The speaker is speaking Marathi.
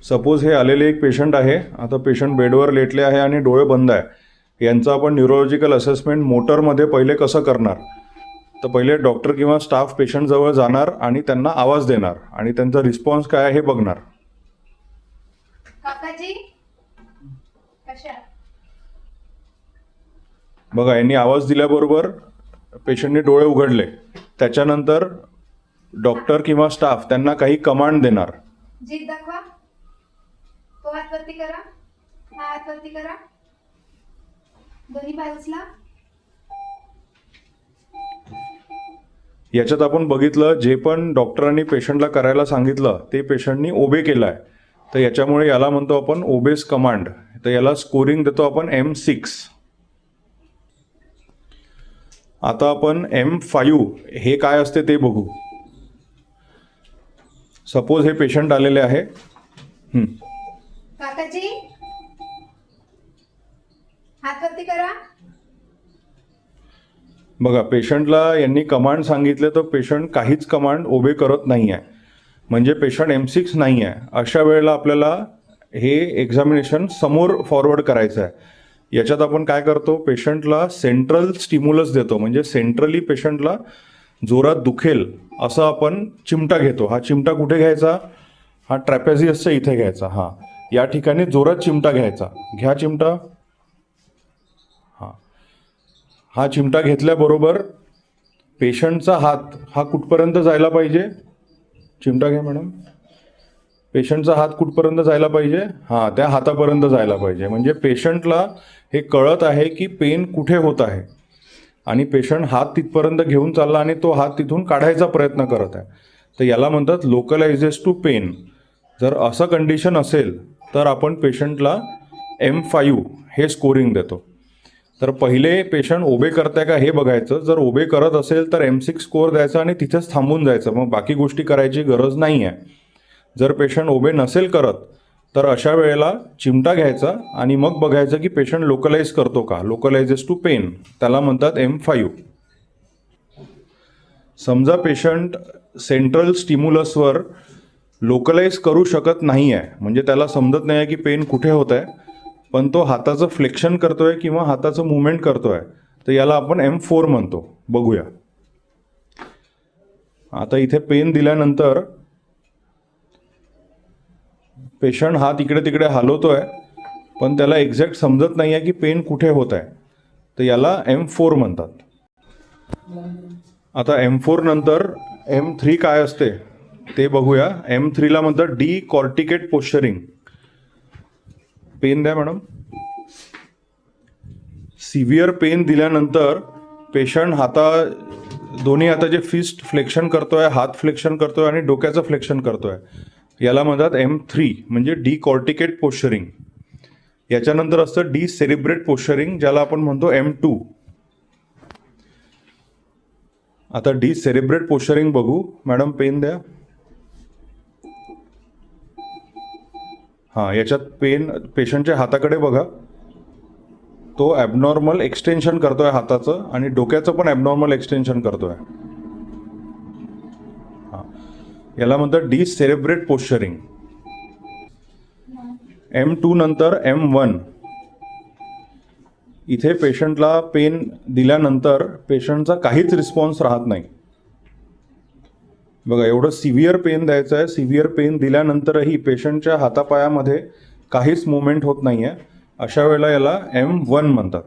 सपोज हे आलेले एक पेशंट आहे. आता पेशंट बेडवर लेटले आहे आणि डोळे बंद आहे. यांचं आपण न्यूरोलॉजिकल असेसमेंट मोटरमध्ये पहिले कसं करणार? तर पहिले डॉक्टर किंवा स्टाफ पेशंटजवळ जाणार आणि त्यांना आवाज देणार आणि त्यांचा रिस्पॉन्स काय आहे हे बघणार. काकाजी कशा? बघा, यांनी आवाज दिल्याबरोबर पेशंटने डोळे उघडले. त्याच्यानंतर डॉक्टर किंवा स्टाफ त्यांना काही कमांड देणार. जीभ दाखवा. तो हात वरती करा. हा हात वरती करा. दोन्ही पाय उचला. याच्यात आपण बघितलं जे पण डॉक्टरांनी पेशंटला करायला सांगितलं ते पेशंटनी ओबे केलं आहे. तर याच्यामुळे याला म्हणतो आपण ओबेस कमांड. तर याला स्कोरिंग देतो आपण M6. आता आपण M5 हे काय असते ते बघू. सपोज हे पेशंट आलेले आहे. काकाजी हात वरती करा. बघा, पेशंटला यांनी कमांड सांगितले तर पेशंट काहीच कमांड ओबे करत नाही आहे, म्हणजे पेशंट M6 नाही आहे. अशा वेळेला आपल्याला हे एक्झामिनेशन समोर फॉरवर्ड करायचं आहे. याच्यात आपण काय करतो, पेशंटला सेंट्रल स्टिम्युलस देतो, म्हणजे सेंट्रली पेशंटला जोरात दुखेल असं आपण चिमटा घेतो. हा चिमटा कुठे घ्यायचा? हा ट्रॅपेझियसच्या इथे घ्यायचा. हा या ठिकाणी जोरात चिमटा घ्यायचा. घ्या चिमटा. हा चिमटा घेतल्याबरोबर पेशंटचा हात हा कुठपर्यंत जायला पाहिजे? चिमटा घ्या मॅडम. पेशंटचा हात कुठपर्यंत जायला पाहिजे? त्या हातापर्यंत जायला पाहिजे. म्हणजे पेशंटला हे कळत आहे की पेन कुठे होत आहे आणि पेशंट हात तिथपर्यंत घेऊन चालला आणि तो हात तिथून काढायचा प्रयत्न करत आहे. तर याला म्हणतात लोकलायझेस टू पेन. जर असं कंडिशन असेल तर आपण पेशंटला M5 हे स्कोरिंग देतो. तर पहिले पेशंट ओबे करताय का हे बघायचं. जर ओबे करत असेल तर M6 स्कोअर द्यायचा आणि तिथेच थांबून जायचं. मग बाकी गोष्टी करायची गरज नाही आहे. जर पेशंट ओबे नसेल करत तर अशा वेळेला चिमटा घ्यायचा आणि मग बघायचं की पेशंट लोकलाइज करतो का. लोकलायझेस टू पेन, त्याला म्हणतात M5. समजा पेशंट सेंट्रल स्टिम्युलसवर लोकलाइज करू शकत नाही आहे, म्हणजे त्याला समजत नाही आहे की पेन कुठे होत आहे, पण तो हाताचं फ्लेक्शन करतोय किंवा हाताचं मुवमेंट करतोय, तर याला आपण M4 म्हणतो. बघूया. आता इथे पेन दिल्यानंतर पेशंट हात इकडे तिकडे हलवतोय पण त्याला एक्झॅक्ट समजत नाही आहे की पेन कुठे होत आहे, तर याला M4 म्हणतात. आता M4 नंतर M3 काय असते ते बघूया. M3ला म्हणतात डी कॉर्टिकेट पोश्चरिंग. पेन द्या मॅडम. सिव्हिअर पेन दिल्यानंतर पेशंट दोन्ही हाताचे फिस्ट फ्लेक्शन करतोय, हात फ्लेक्शन करतोय आणि डोक्याचं फ्लेक्शन करतोय. याला म्हणतात M3 म्हणजे डी कॉर्टिकेट पोश्चरिंग. याच्यानंतर असतं डी सेरिब्रेट पोश्चरिंग, ज्याला आपण म्हणतो M2. आता डी सेरिब्रेट पोश्चरिंग बघू. मॅडम पेन द्या. याच्यात पेशंटच्या हाताकडे बघा. तो ॲबनॉर्मल एक्सटेन्शन करतोय हाताचं आणि डोक्याचं पण ॲबनॉर्मल एक्सटेन्शन करतोय. याला म्हणतात डी सेरिब्रेट पोश्चरिंग. M2 नंतर M1. इथे पेशंटला पेन दिल्यानंतर पेशंटचा काहीच रिस्पॉन्स राहत नाही. बघा, एवढं सिव्हिअर पेन द्यायचं आहे. सिव्हिअर पेन दिल्यानंतरही पेशंटच्या हातापायामध्ये काहीच मुवमेंट होत नाही आहे. अशा वेळेला याला M1 म्हणतात.